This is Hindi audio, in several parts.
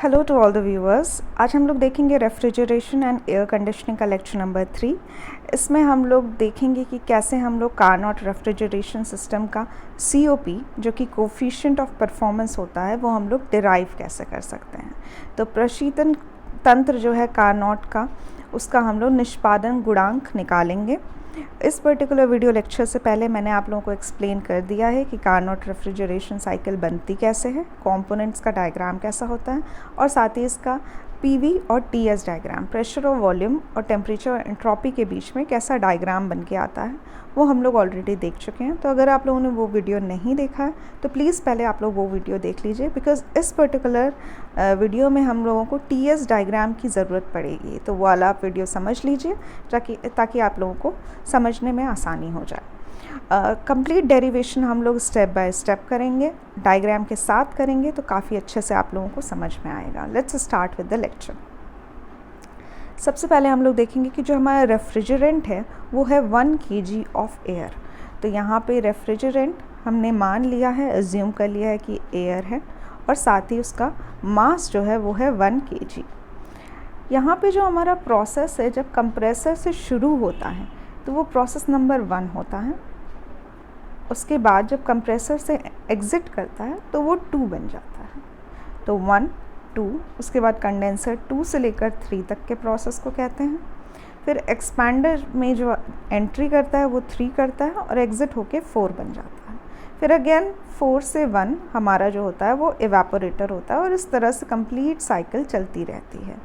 Hello to all the viewers. आज हम लोग देखेंगे रेफ्रिजरेशन एंड एयर कंडीशनिंग का लेक्चर नंबर 3। इसमें हम लोग देखेंगे कि कैसे हम लोग कार्नोट रेफ्रिजरेशन सिस्टम का COP जो कि कोफिशिएंट ऑफ परफॉर्मेंस होता है वो हम लोग डिराइव कैसे कर सकते हैं। तो प्रशीतन तंत्र जो है कार्नोट का, उसका हम लोग निष्पादन गुणांक निकालेंगे। इस पर्टिकुलर वीडियो लेक्चर से पहले मैंने आप लोगों को एक्सप्लेन कर दिया है कि कार्नोट रेफ्रिजरेशन साइकिल बनती कैसे है, कंपोनेंट्स का डायग्राम कैसा होता है और साथ ही इसका PV और TS डायग्राम, प्रेशर और वॉल्यूम और टेम्परेचर और एंट्रोपी के बीच में कैसा डायग्राम बन के आता है, वो हम लोग ऑलरेडी देख चुके हैं। तो अगर आप लोगों ने वो वीडियो नहीं देखा है तो प्लीज़ पहले आप लोग वो वीडियो देख लीजिए, बिकॉज़ इस पर्टिकुलर वीडियो में हम लोगों को TS डायग्राम की ज़रूरत पड़ेगी। तो वो वाला आप वीडियो समझ लीजिए ताकि आप लोगों को समझने में आसानी हो जाए। कंप्लीट डेरिवेशन हम लोग स्टेप बाय स्टेप करेंगे, डायग्राम के साथ करेंगे, तो काफ़ी अच्छे से आप लोगों को समझ में आएगा। Let's start with the lecture. सबसे पहले हम लोग देखेंगे कि जो हमारा रेफ्रिजरेंट है वो है 1 kg ऑफ एयर। तो यहाँ पे रेफ्रिजरेंट हमने मान लिया है, एज्यूम कर लिया है कि एयर है और साथ ही उसका मास जो है वो है 1 kg। यहाँ पे जो हमारा प्रोसेस है, जब कंप्रेसर से शुरू होता है तो वो प्रोसेस नंबर 1 होता है। उसके बाद जब कंप्रेसर से एग्ज़िट करता है तो वो 2 बन जाता है। तो 1, 2, उसके बाद कंडेंसर 2 से लेकर 3 तक के प्रोसेस को कहते हैं। फिर एक्सपैंडर में जो एंट्री करता है वो 3 करता है और एग्ज़िट होके 4 बन जाता है। फिर अगेन 4 से 1 हमारा जो होता है वो एवापोरेटर होता है और इस तरह से कंप्लीट साइकिल चलती रहती है।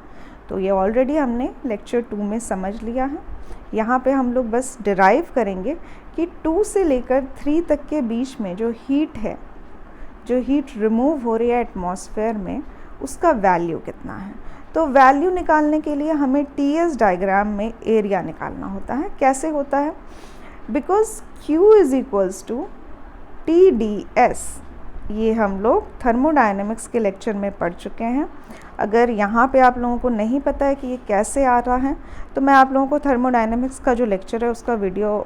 तो ये ऑलरेडी हमने लेक्चर 2 में समझ लिया है। यहाँ पे हम लोग बस डिराइव करेंगे कि 2 से लेकर 3 तक के बीच में जो हीट है, जो हीट रिमूव हो रही है एटमॉस्फेयर में, उसका वैल्यू कितना है। तो वैल्यू निकालने के लिए हमें TS डायग्राम में एरिया निकालना होता है। कैसे होता है? Because Q is equals to TdS। ये हम लोग थर्मोडायनेमिक्स के लेक्चर में पढ़ चुके हैं। अगर यहाँ पे आप लोगों को नहीं पता है कि ये कैसे आ रहा है तो मैं आप लोगों को थर्मोडायनेमिक्स का जो लेक्चर है उसका वीडियो,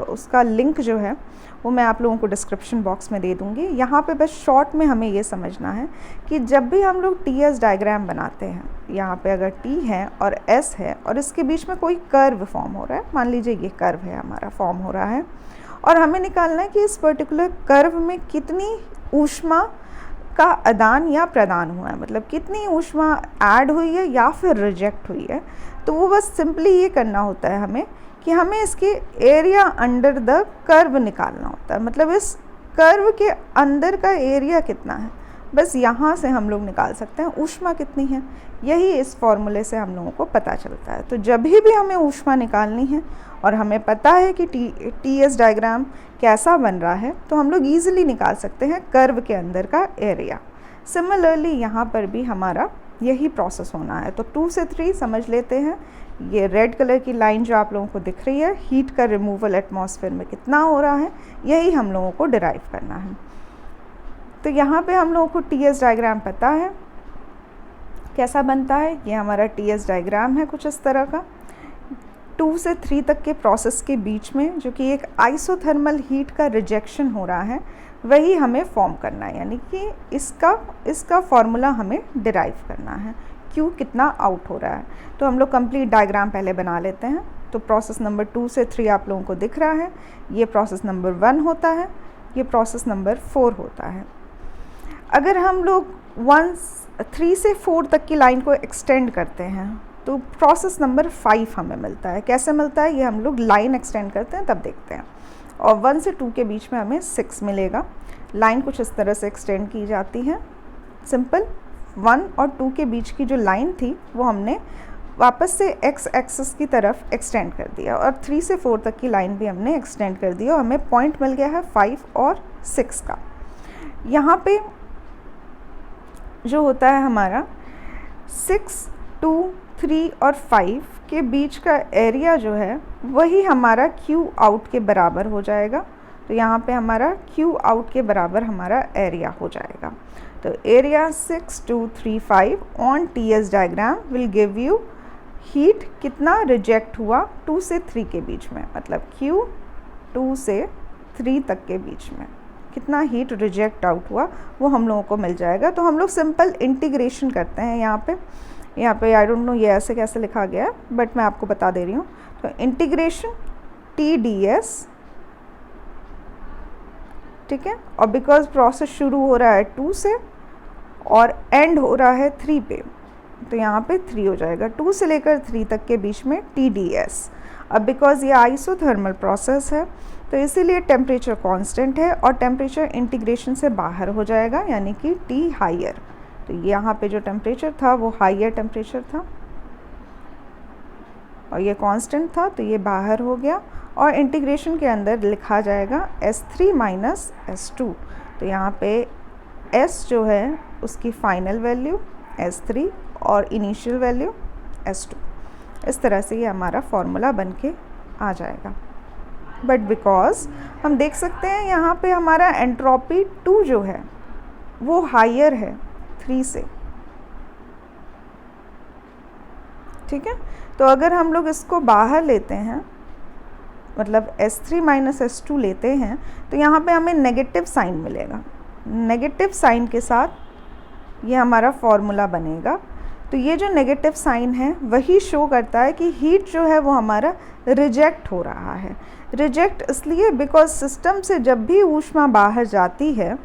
उसका लिंक जो है वो मैं आप लोगों को डिस्क्रिप्शन बॉक्स में दे दूँगी। यहाँ पे बस शॉर्ट में हमें ये समझना है कि जब भी हम लोग TS डायग्राम बनाते हैं, यहाँ पे अगर T है और S है और इसके बीच में कोई कर्व फॉर्म हो रहा है, मान लीजिए ये कर्व है हमारा फॉर्म हो रहा है, और हमें निकालना है कि इस पर्टिकुलर कर्व में कितनी ऊष्मा का आदान या प्रदान हुआ है, मतलब कितनी ऊष्मा ऐड हुई है या फिर रिजेक्ट हुई है। तो वो बस सिंपली ये करना होता है हमें कि हमें इसके एरिया अंडर द कर्व निकालना होता है, मतलब इस कर्व के अंदर का एरिया कितना है, बस यहाँ से हम लोग निकाल सकते हैं ऊष्मा कितनी है। यही इस फॉर्मूले से हम लोगों को पता चलता है। तो जब भी हमें ऊष्मा निकालनी है और हमें पता है कि TS डायग्राम कैसा बन रहा है, तो हम लोग ईजिली निकाल सकते हैं कर्व के अंदर का एरिया। सिमिलरली यहाँ पर भी हमारा यही प्रोसेस होना है। तो 2 से 3 समझ लेते हैं। ये रेड कलर की लाइन जो आप लोगों को दिख रही है, हीट का रिमूवल एटमॉस्फेयर में कितना हो रहा है, यही हम लोगों को डिराइव करना है। तो यहाँ पे हम लोगों को TS डायग्राम पता है कैसा बनता है। ये हमारा TS डायग्राम है कुछ इस तरह का। 2 से 3 तक के प्रोसेस के बीच में जो कि एक आइसोथर्मल हीट का रिजेक्शन हो रहा है, वही हमें फॉर्म करना है, यानी कि इसका फॉर्मूला हमें डिराइव करना है। Q कितना आउट हो रहा है। तो हम लोग कंप्लीट डायग्राम पहले बना लेते हैं। तो प्रोसेस नंबर 2 से 3 आप लोगों को दिख रहा है, ये प्रोसेस नंबर 1 होता है, ये प्रोसेस नंबर 4 होता है। अगर हम लोग 3 से 4 तक की लाइन को एक्सटेंड करते हैं तो प्रोसेस नंबर 5 हमें मिलता है। कैसे मिलता है, ये हम लोग लाइन एक्सटेंड करते हैं तब देखते हैं। और 1 से 2 के बीच में हमें 6 मिलेगा। लाइन कुछ इस तरह से एक्सटेंड की जाती है। सिंपल 1 और 2 के बीच की जो लाइन थी वो हमने वापस से x एक्सिस की तरफ एक्सटेंड कर दिया और 3 से 4 तक की लाइन भी हमने एक्सटेंड कर दिया और हमें पॉइंट मिल गया है 5 और 6 का। यहाँ पे जो होता है हमारा 6, 2, 3 और 5 के बीच का एरिया जो है वही हमारा Q आउट के बराबर हो जाएगा। तो यहाँ पे हमारा Q आउट के बराबर हमारा एरिया हो जाएगा। तो area 6, 2, 3, 5 on TS diagram will give you heat कितना रिजेक्ट हुआ 2 से 3 के बीच में, मतलब Q 2 से 3 तक के बीच में। कितना हीट रिजेक्ट आउट हुआ वो हम लोगों को मिल जाएगा। तो हम लोग सिंपल इंटीग्रेशन करते हैं यहाँ पे आई डोंट नो ये ऐसे कैसे लिखा गया है, बट मैं आपको बता दे रही हूँ। तो इंटीग्रेशन TdS, ठीक है, और बिकॉज प्रोसेस शुरू हो रहा है 2 से और एंड हो रहा है 3 पे, तो यहाँ पे 3 हो जाएगा। 2 से लेकर 3 तक के बीच में TdS। अब बिकॉज ये आइसोथर्मल प्रोसेस है तो इसीलिए टेम्परेचर कांस्टेंट है और टेम्परेचर इंटीग्रेशन से बाहर हो जाएगा, यानी कि T हायर। तो यहाँ पे जो टेम्परेचर था वो हायर टेम्परेचर था और ये कांस्टेंट था, तो ये बाहर हो गया और इंटीग्रेशन के अंदर लिखा जाएगा S3 माइनस S2। तो यहाँ पे S जो है उसकी फाइनल वैल्यू S3 और इनिशियल वैल्यू S2। इस तरह से ये हमारा फॉर्मूला बन के आ जाएगा। बट बिकॉज हम देख सकते हैं यहाँ पे हमारा एंट्रोपी 2 जो है वो हायर है 3 से, ठीक है। तो अगर हम लोग इसको बाहर लेते हैं, मतलब S3 माइनस S2 लेते हैं, तो यहाँ पे हमें नेगेटिव साइन मिलेगा। नेगेटिव साइन के साथ ये हमारा फॉर्मूला बनेगा। तो ये जो नेगेटिव साइन है वही शो करता है कि हीट जो है वो हमारा रिजेक्ट हो रहा है। रिजेक्ट इसलिए बिकॉज सिस्टम से जब भी ऊष्मा बाहर जाती है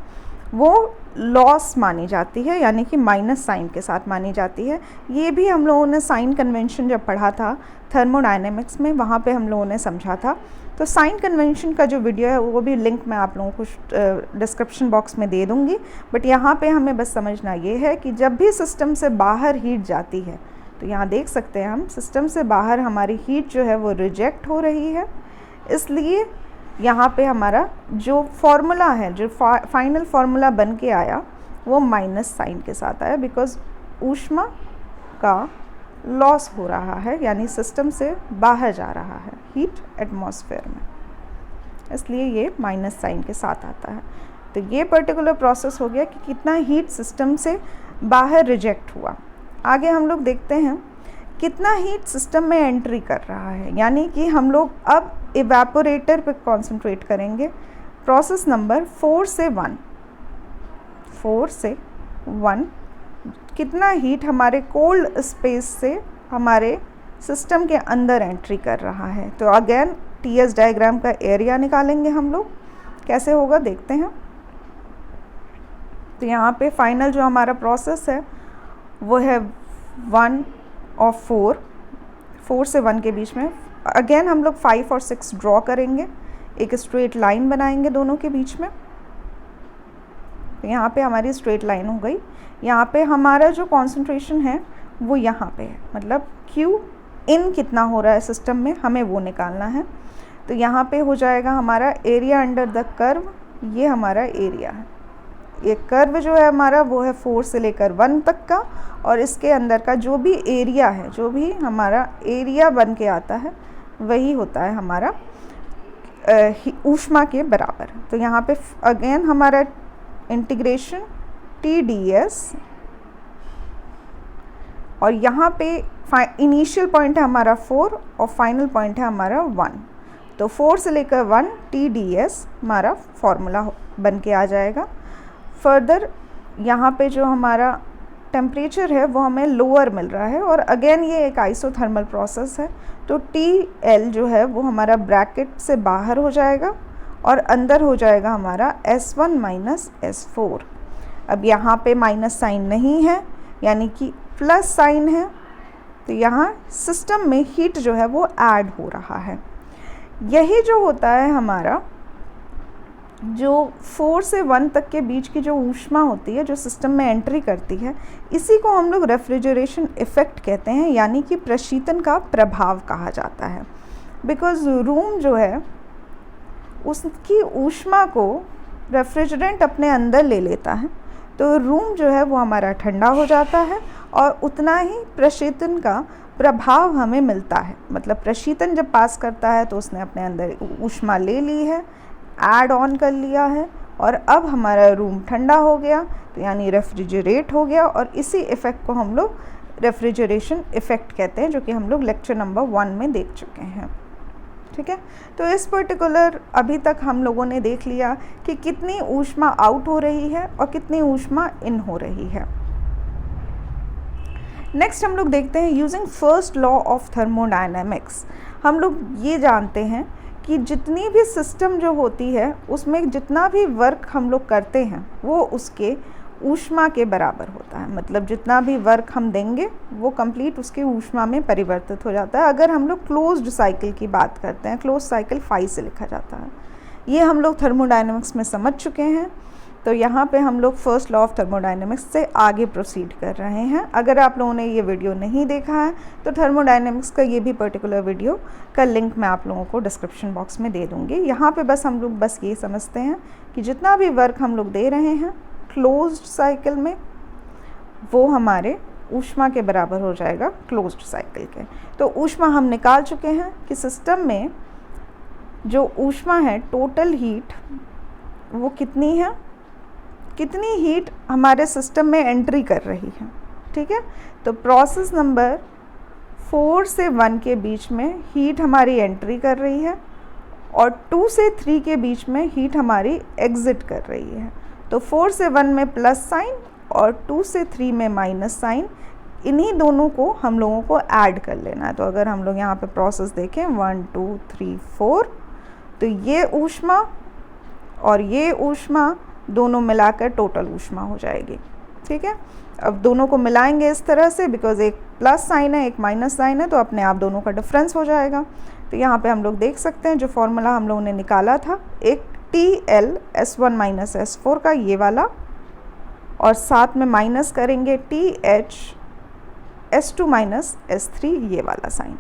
वो लॉस मानी जाती है, यानी कि माइनस साइन के साथ मानी जाती है। ये भी हम लोगों ने साइन कन्वेंशन जब पढ़ा था थर्मोडायनेमिक्स में, वहाँ पे हम लोगों ने समझा था। तो साइन कन्वेंशन का जो वीडियो है वो भी लिंक मैं आप लोगों को डिस्क्रिप्शन बॉक्स में दे दूँगी। बट यहाँ पे हमें बस समझना ये है कि जब भी सिस्टम से बाहर हीट जाती है, तो यहाँ देख सकते हैं हम सिस्टम से बाहर हमारी हीट जो है वो रिजेक्ट हो रही है, इसलिए यहाँ पे हमारा जो फॉर्मूला है, जो फाइनल फार्मूला बन के आया वो माइनस साइन के साथ आया, बिकॉज ऊष्मा का लॉस हो रहा है, यानी सिस्टम से बाहर जा रहा है हीट एटमॉस्फेयर में, इसलिए ये माइनस साइन के साथ आता है। तो ये पर्टिकुलर प्रोसेस हो गया कि कितना हीट सिस्टम से बाहर रिजेक्ट हुआ। आगे हम लोग देखते हैं कितना हीट सिस्टम में एंट्री कर रहा है, यानी कि हम लोग अब इवेपोरेटर पे कॉन्सेंट्रेट करेंगे। प्रोसेस नंबर 4 से 1 कितना हीट हमारे कोल्ड स्पेस से हमारे सिस्टम के अंदर एंट्री कर रहा है। तो अगेन TS डायग्राम का एरिया निकालेंगे हम लोग, कैसे होगा देखते हैं। तो यहाँ पे फाइनल जो हमारा प्रोसेस है वो है 1 और 4 से 1 के बीच में। अगेन हम लोग 5 और 6 ड्रॉ करेंगे, एक स्ट्रेट लाइन बनाएंगे दोनों के बीच में। तो यहाँ पे हमारी स्ट्रेट लाइन हो गई। यहाँ पे हमारा जो कॉन्सेंट्रेशन है वो यहाँ पे है, मतलब Q इन कितना हो रहा है सिस्टम में हमें वो निकालना है। तो यहाँ पे हो जाएगा हमारा एरिया अंडर द कर्व, ये हमारा एरिया है। ये कर्व जो है हमारा वो है 4 से लेकर 1 तक का, और इसके अंदर का जो भी एरिया है, जो भी हमारा एरिया बन के आता है वही होता है हमारा ऊष्मा के बराबर। तो यहाँ पे अगेन हमारा इंटीग्रेशन TdS, और यहाँ पे इनिशियल पॉइंट है हमारा 4 और फाइनल पॉइंट है हमारा 1। तो 4 से लेकर 1 TdS हमारा फॉर्मूला बन के आ जाएगा। फर्दर यहाँ पे जो हमारा टेम्परेचर है वो हमें लोअर मिल रहा है, और अगेन ये एक आइसोथर्मल प्रोसेस है, तो TL जो है वो हमारा ब्रैकेट से बाहर हो जाएगा और अंदर हो जाएगा हमारा S1 माइनस S4। अब यहाँ पे माइनस साइन नहीं है, यानी कि प्लस साइन है, तो यहाँ सिस्टम में हीट जो है वो ऐड हो रहा है। यही जो होता है हमारा जो 4 से 1 तक के बीच की जो ऊष्मा होती है जो सिस्टम में एंट्री करती है, इसी को हम लोग रेफ्रिजरेशन इफ़ेक्ट कहते हैं, यानी कि प्रशीतन का प्रभाव कहा जाता है। बिकॉज रूम जो है उसकी ऊष्मा को रेफ्रिजरेंट अपने अंदर ले लेता है, तो रूम जो है वो हमारा ठंडा हो जाता है और उतना ही प्रशीतन का प्रभाव हमें मिलता है। मतलब प्रशीतन जब पास करता है तो उसने अपने अंदर ऊष्मा ले ली है, ऐड ऑन कर लिया है, और अब हमारा रूम ठंडा हो गया, तो यानी रेफ्रिजरेट हो गया। और इसी इफ़ेक्ट को हम लोग रेफ्रिजरेशन इफ़ेक्ट कहते हैं, जो कि हम लोग लेक्चर नंबर 1 में देख चुके हैं। ठीक है। तो इस पर्टिकुलर अभी तक हम लोगों ने देख लिया कि कितनी ऊष्मा आउट हो रही है और कितनी ऊष्मा इन हो रही है। नेक्स्ट हम लोग देखते हैं using first law of thermodynamics. हम लोग ये जानते हैं कि जितनी भी सिस्टम जो होती है उसमें जितना भी वर्क हम लोग करते हैं वो उसके ऊष्मा के बराबर होता है। मतलब जितना भी वर्क हम देंगे वो कंप्लीट उसके ऊष्मा में परिवर्तित हो जाता है। अगर हम लोग क्लोज्ड साइकिल की बात करते हैं, क्लोज्ड साइकिल फाई से लिखा जाता है। ये हम लोग थर्मोडायनेमिक्स में समझ चुके हैं। तो यहाँ पे हम लोग फर्स्ट लॉ ऑफ थर्मोडायनेमिक्स से आगे प्रोसीड कर रहे हैं। अगर आप लोगों ने ये वीडियो नहीं देखा है तो थर्मोडायनेमिक्स का ये भी पर्टिकुलर वीडियो का लिंक मैं आप लोगों को डिस्क्रिप्शन बॉक्स में दे दूँगी। यहाँ पे बस हम लोग बस ये समझते हैं कि जितना भी वर्क हम लोग दे रहे हैं क्लोज्ड साइकिल में वो हमारे ऊष्मा के बराबर हो जाएगा क्लोज्ड साइकिल के। तो ऊष्मा हम निकाल चुके हैं कि सिस्टम में जो ऊष्मा है टोटल हीट वो कितनी है, कितनी हीट हमारे सिस्टम में एंट्री कर रही है। ठीक है। तो प्रोसेस नंबर 4 से 1 के बीच में हीट हमारी एंट्री कर रही है और 2 से 3 के बीच में हीट हमारी एग्जिट कर रही है। तो 4 से 1 में प्लस साइन और 2 से 3 में माइनस साइन, इन्हीं दोनों को हम लोगों को ऐड कर लेना है। तो अगर हम लोग यहाँ पे प्रोसेस देखें 1 2 3 4, तो ये ऊष्मा और ये ऊष्मा दोनों मिलाकर टोटल ऊष्मा हो जाएगी। ठीक है। अब दोनों को मिलाएंगे इस तरह से, बिकॉज एक प्लस साइन है एक माइनस साइन है, तो अपने आप दोनों का डिफरेंस हो जाएगा। तो यहाँ पे हम लोग देख सकते हैं जो फॉर्मूला हम लोगों ने निकाला था, एक TL S1 माइनस S4 का ये वाला, और साथ में माइनस करेंगे TH S2 माइनस S3 ये वाला साइन।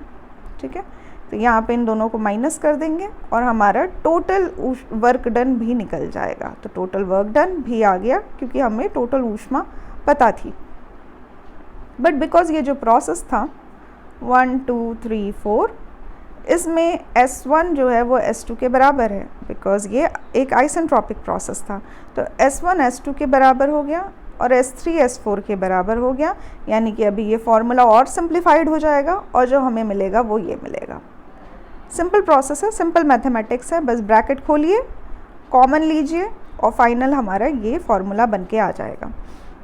ठीक है। तो यहाँ पे इन दोनों को माइनस कर देंगे और हमारा टोटल वर्क डन भी निकल जाएगा। तो टोटल वर्क डन भी आ गया क्योंकि हमें टोटल ऊष्मा पता थी। बट बिकॉज ये जो प्रोसेस था 1 2 3 4, इसमें S1 जो है वो S2 के बराबर है, बिकॉज ये एक आइसेंट्रोपिक प्रोसेस था। तो S1 S2 के बराबर हो गया और S3 S4 के बराबर हो गया। यानी कि अभी ये फॉर्मूला और सिंप्लीफाइड हो जाएगा और जो हमें मिलेगा वो ये मिलेगा। सिंपल प्रोसेस है, सिंपल मैथमेटिक्स है। बस ब्रैकेट खोलिए, कॉमन लीजिए और फाइनल हमारा ये फॉर्मूला बन के आ जाएगा।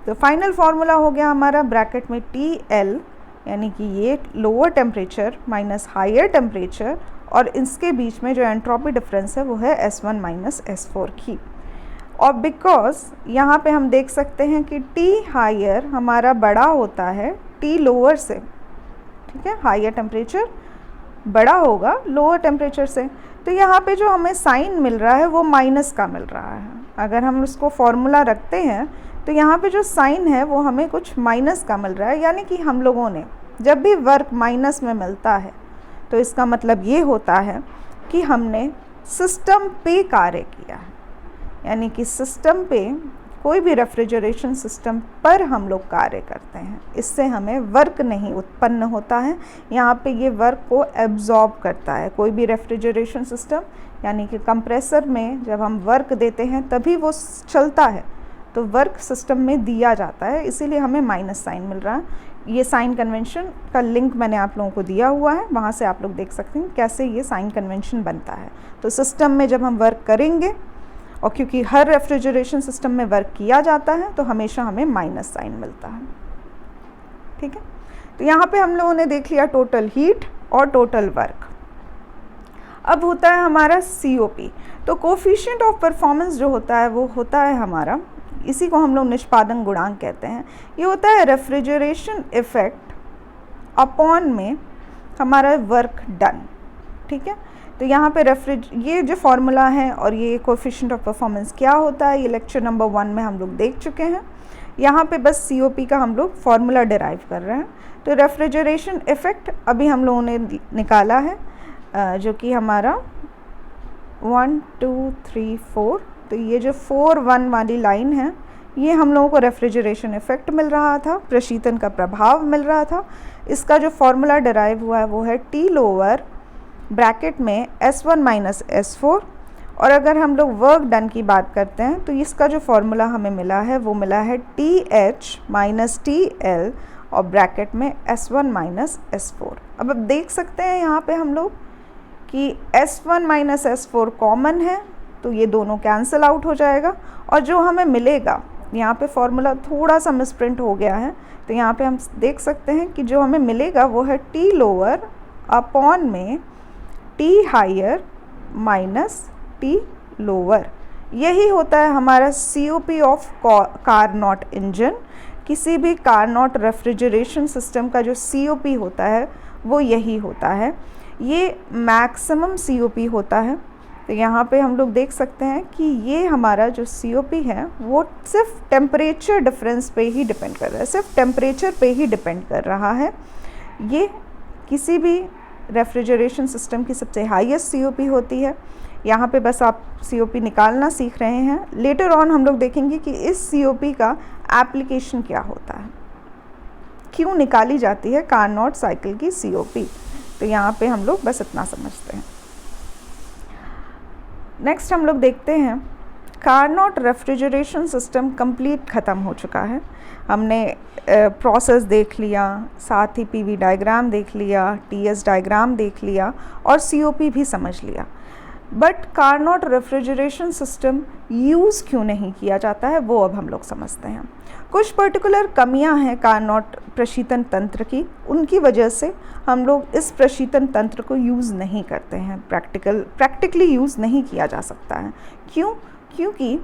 तो फाइनल फार्मूला हो गया हमारा ब्रैकेट में TL, यानी कि ये lower temperature minus higher temperature, और इसके बीच में जो एंट्रोपी डिफरेंस है वो है S1 माइनस S4 की। और बिकॉज यहाँ पे हम देख सकते हैं कि T हायर हमारा बड़ा होता है T लोअर से। ठीक है। हायर टेम्परेचर बड़ा होगा लोअर टेम्परेचर से, तो यहाँ पे जो हमें साइन मिल रहा है वो माइनस का मिल रहा है। अगर हम उसको फॉर्मूला रखते हैं तो यहाँ पे जो साइन है वो हमें कुछ माइनस का मिल रहा है। यानी कि हम लोगों ने जब भी वर्क माइनस में मिलता है तो इसका मतलब ये होता है कि हमने सिस्टम पे कार्य किया है। यानी कि सिस्टम पे, कोई भी रेफ्रिजरेशन सिस्टम पर हम लोग कार्य करते हैं, इससे हमें वर्क नहीं उत्पन्न होता है। यहाँ पे ये वर्क को एब्जॉर्ब करता है। कोई भी रेफ्रिजरेशन सिस्टम यानी कि कंप्रेसर में जब हम वर्क देते हैं तभी वो चलता है, तो वर्क सिस्टम में दिया जाता है, इसीलिए हमें माइनस साइन मिल रहा है। ये साइन कन्वेंशन का लिंक मैंने आप लोगों को दिया हुआ है, वहाँ से आप लोग देख सकते हैं कैसे ये साइन कन्वेंशन बनता है। तो सिस्टम में जब हम वर्क करेंगे, और क्योंकि हर रेफ्रिजरेशन सिस्टम में वर्क किया जाता है, तो हमेशा हमें माइनस साइन मिलता है। ठीक है। तो यहाँ पे हम लोगों ने देख लिया टोटल हीट और टोटल वर्क। अब होता है हमारा COP। तो कोफिशिएंट ऑफ परफॉर्मेंस जो होता है वो होता है हमारा, इसी को हम लोग निष्पादन गुणांक कहते हैं। ये होता है रेफ्रिजरेशन इफेक्ट अपॉन में हमारा वर्क डन। ठीक है। तो यहाँ पे ये जो फॉर्मूला है और ये कोफिशिएंट ऑफ परफॉर्मेंस क्या होता है, ये लेक्चर नंबर 1 में हम लोग देख चुके हैं। यहाँ पे बस COP का हम लोग फॉर्मूला डिराइव कर रहे हैं। तो रेफ्रिजरेशन इफेक्ट अभी हम लोगों ने निकाला है, जो कि हमारा 1 2 3 4। तो ये जो 4 1 वाली लाइन है, ये हम लोगों को रेफ्रिजरेशन इफेक्ट मिल रहा था, प्रशीतन का प्रभाव मिल रहा था। इसका जो फॉर्मूला डिराइव हुआ है वो है T लोअर ब्रैकेट में S1 माइनस S4। और अगर हम लोग वर्क डन की बात करते हैं तो इसका जो फॉर्मूला हमें मिला है वो मिला है TH माइनस TL और ब्रैकेट में S1 माइनस S4। अब देख सकते हैं यहाँ पे हम लोग कि S1 माइनस S4 कॉमन है, तो ये दोनों कैंसिल आउट हो जाएगा, और जो हमें मिलेगा, यहाँ पे फॉर्मूला थोड़ा सा मिसप्रिंट हो गया है, तो यहाँ पे हम देख सकते हैं कि जो हमें मिलेगा वो है T लोअर अपॉन में T higher minus T lower. यही होता है हमारा COP ऑफ कारनॉट इंजन। किसी भी कारनॉट रेफ्रिजरेशन सिस्टम का जो COP होता है वो यही होता है। ये मैक्सिमम COP होता है। तो यहाँ पे हम लोग देख सकते हैं कि ये हमारा जो COP है वो सिर्फ टेम्परेचर डिफरेंस पे ही डिपेंड कर रहा है, सिर्फ टेम्परेचर पे ही डिपेंड कर रहा है। ये किसी भी रेफ्रिजरेशन सिस्टम की सबसे हाईएस्ट COP होती है। यहाँ पे बस आप COP निकालना सीख रहे हैं। लेटर ऑन हम लोग देखेंगे कि इस COP का एप्लीकेशन क्या होता है, क्यों निकाली जाती है कारनॉट साइकिल की COP। तो यहाँ पे हम लोग बस इतना समझते हैं। नेक्स्ट हम लोग देखते हैं कारनॉट रेफ्रिजरेशन सिस्टम कंप्लीट ख़त्म हो चुका है। हमने प्रोसेस देख लिया, साथ ही PV डायग्राम देख लिया, TS डायग्राम देख लिया और COP भी समझ लिया। बट कारनॉट रेफ्रिजरेशन सिस्टम यूज़ क्यों नहीं किया जाता है वो अब हम लोग समझते हैं। कुछ पर्टिकुलर कमियां हैं कारनॉट प्रशीतन तंत्र की, उनकी वजह से हम लोग इस प्रशीतन तंत्र को यूज़ नहीं करते हैं, प्रैक्टिकली यूज़ नहीं किया जा सकता है। क्यों? क्योंकि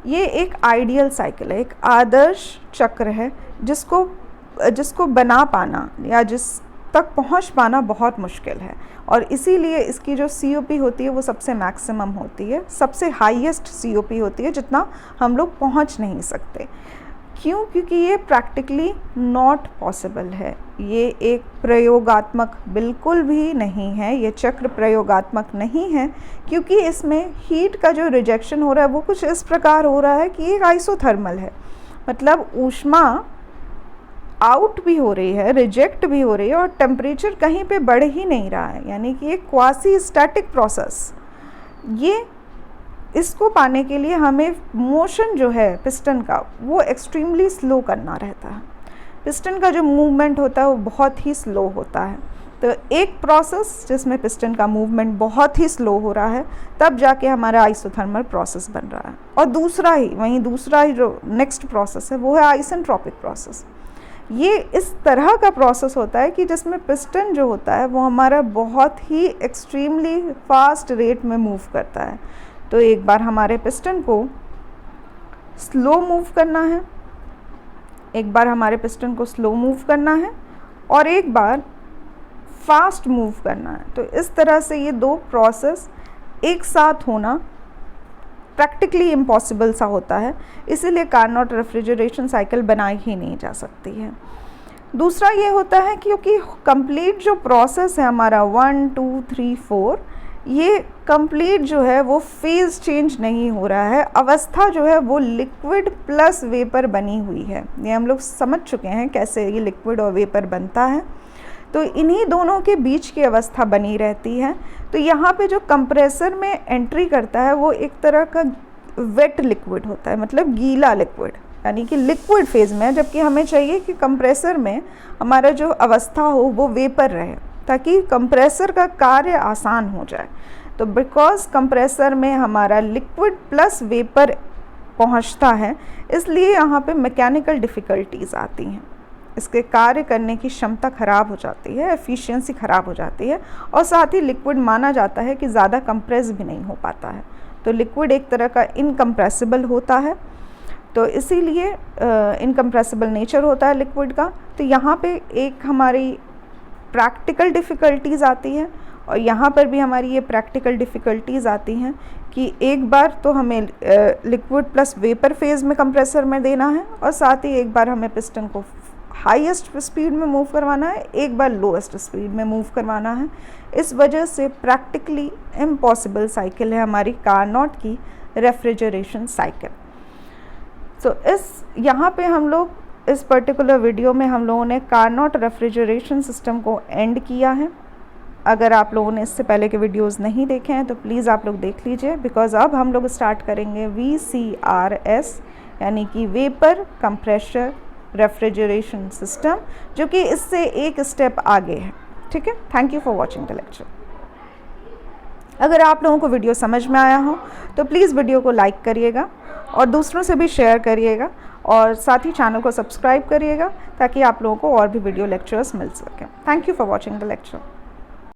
ये एक आइडियल साइकिल है, एक आदर्श चक्र है जिसको बना पाना या जिस तक पहुंच पाना बहुत मुश्किल है, और इसीलिए इसकी जो COP होती है वो सबसे मैक्सिमम होती है, सबसे हाईएस्ट COP होती है, जितना हम लोग पहुंच नहीं सकते। क्यों? क्योंकि ये प्रैक्टिकली नॉट पॉसिबल है। ये एक प्रयोगात्मक बिल्कुल भी नहीं है, ये चक्र प्रयोगात्मक नहीं है, क्योंकि इसमें हीट का जो रिजेक्शन हो रहा है वो कुछ इस प्रकार हो रहा है कि एक आइसोथर्मल है, मतलब ऊष्मा आउट भी हो रही है, रिजेक्ट भी हो रही है, और टेम्परेचर कहीं पे बढ़ ही नहीं रहा है, यानी कि एक क्वासी स्टैटिक प्रोसेस। ये इसको पाने के लिए हमें मोशन जो है पिस्टन का वो एक्सट्रीमली स्लो करना रहता है। पिस्टन का जो मूवमेंट होता है वो बहुत ही स्लो होता है। तो एक प्रोसेस जिसमें पिस्टन का मूवमेंट बहुत ही स्लो हो रहा है, तब जाके हमारा आइसोथर्मल प्रोसेस बन रहा है। और दूसरा ही जो नेक्स्ट प्रोसेस है वो है आइसेंट्रोपिक प्रोसेस। ये इस तरह का प्रोसेस होता है कि जिसमें पिस्टन जो होता है वो हमारा बहुत ही एक्सट्रीमली फास्ट रेट में मूव करता है। तो एक बार हमारे पिस्टन को स्लो मूव करना है, एक बार हमारे पिस्टन को स्लो मूव करना है, और एक बार फास्ट मूव करना है। तो इस तरह से ये दो प्रोसेस एक साथ होना प्रैक्टिकली इम्पॉसिबल सा होता है, इसीलिए कारनॉट रेफ्रिजरेशन साइकिल बनाई ही नहीं जा सकती है। दूसरा ये होता है क्योंकि कंप्लीट जो प्रोसेस है हमारा 1 2 3 4, ये कंप्लीट जो है वो फेज़ चेंज नहीं हो रहा है, अवस्था जो है वो लिक्विड प्लस वेपर बनी हुई है। ये हम लोग समझ चुके हैं कैसे ये लिक्विड और वेपर बनता है। तो इन्हीं दोनों के बीच की अवस्था बनी रहती है। तो यहाँ पे जो कंप्रेसर में एंट्री करता है वो एक तरह का वेट लिक्विड होता है, मतलब गीला लिक्विड, यानी कि लिक्विड फेज़ में है, जबकि हमें चाहिए कि कंप्रेसर में हमारा जो अवस्था हो वो वेपर रहे, ताकि कंप्रेसर का कार्य आसान हो जाए। तो बिकॉज कंप्रेसर में हमारा लिक्विड प्लस वेपर पहुंचता है, इसलिए यहाँ पे मैकेनिकल डिफ़िकल्टीज़ आती हैं, इसके कार्य करने की क्षमता ख़राब हो जाती है, एफिशिएंसी ख़राब हो जाती है, और साथ ही लिक्विड माना जाता है कि ज़्यादा कंप्रेस भी नहीं हो पाता है। तो लिक्विड एक तरह का इनकम्प्रेसिबल होता है, तो इसीलिए इनकम्प्रेसिबल नेचर होता है लिक्विड का। तो यहाँ पे एक हमारी प्रैक्टिकल डिफ़िकल्टीज़ आती हैं, और यहाँ पर भी हमारी ये प्रैक्टिकल डिफ़िकल्टीज़ आती हैं कि एक बार तो हमें लिक्विड प्लस वेपर फेज़ में कंप्रेसर में देना है, और साथ ही एक बार हमें पिस्टन को हाईएस्ट स्पीड में मूव करवाना है, एक बार लोएस्ट स्पीड में मूव करवाना है। इस वजह से प्रैक्टिकली इम्पॉसिबल साइकिल है हमारी कारनॉट की रेफ्रिजरेशन साइकिल। तो यहाँ पे हम लोग इस पर्टिकुलर वीडियो में हम लोगों ने कारनॉट रेफ्रिजरेशन सिस्टम को एंड किया है। अगर आप लोगों ने इससे पहले के वीडियोस नहीं देखे हैं तो प्लीज़ आप लोग देख लीजिए, बिकॉज़ अब हम लोग स्टार्ट करेंगे VCRS, यानी कि वेपर कंप्रेशर रेफ्रिजरेशन सिस्टम, जो कि इससे एक स्टेप आगे है। ठीक है, thank you for watching the lecture. अगर आप लोगों को वीडियो समझ में आया हो तो प्लीज़ वीडियो को लाइक करिएगा और दूसरों से भी शेयर करिएगा और साथ ही चैनल को सब्सक्राइब करिएगा ताकि आप लोगों को और भी वीडियो लेक्चर्स मिल सकें। Thank you for watching the lecture.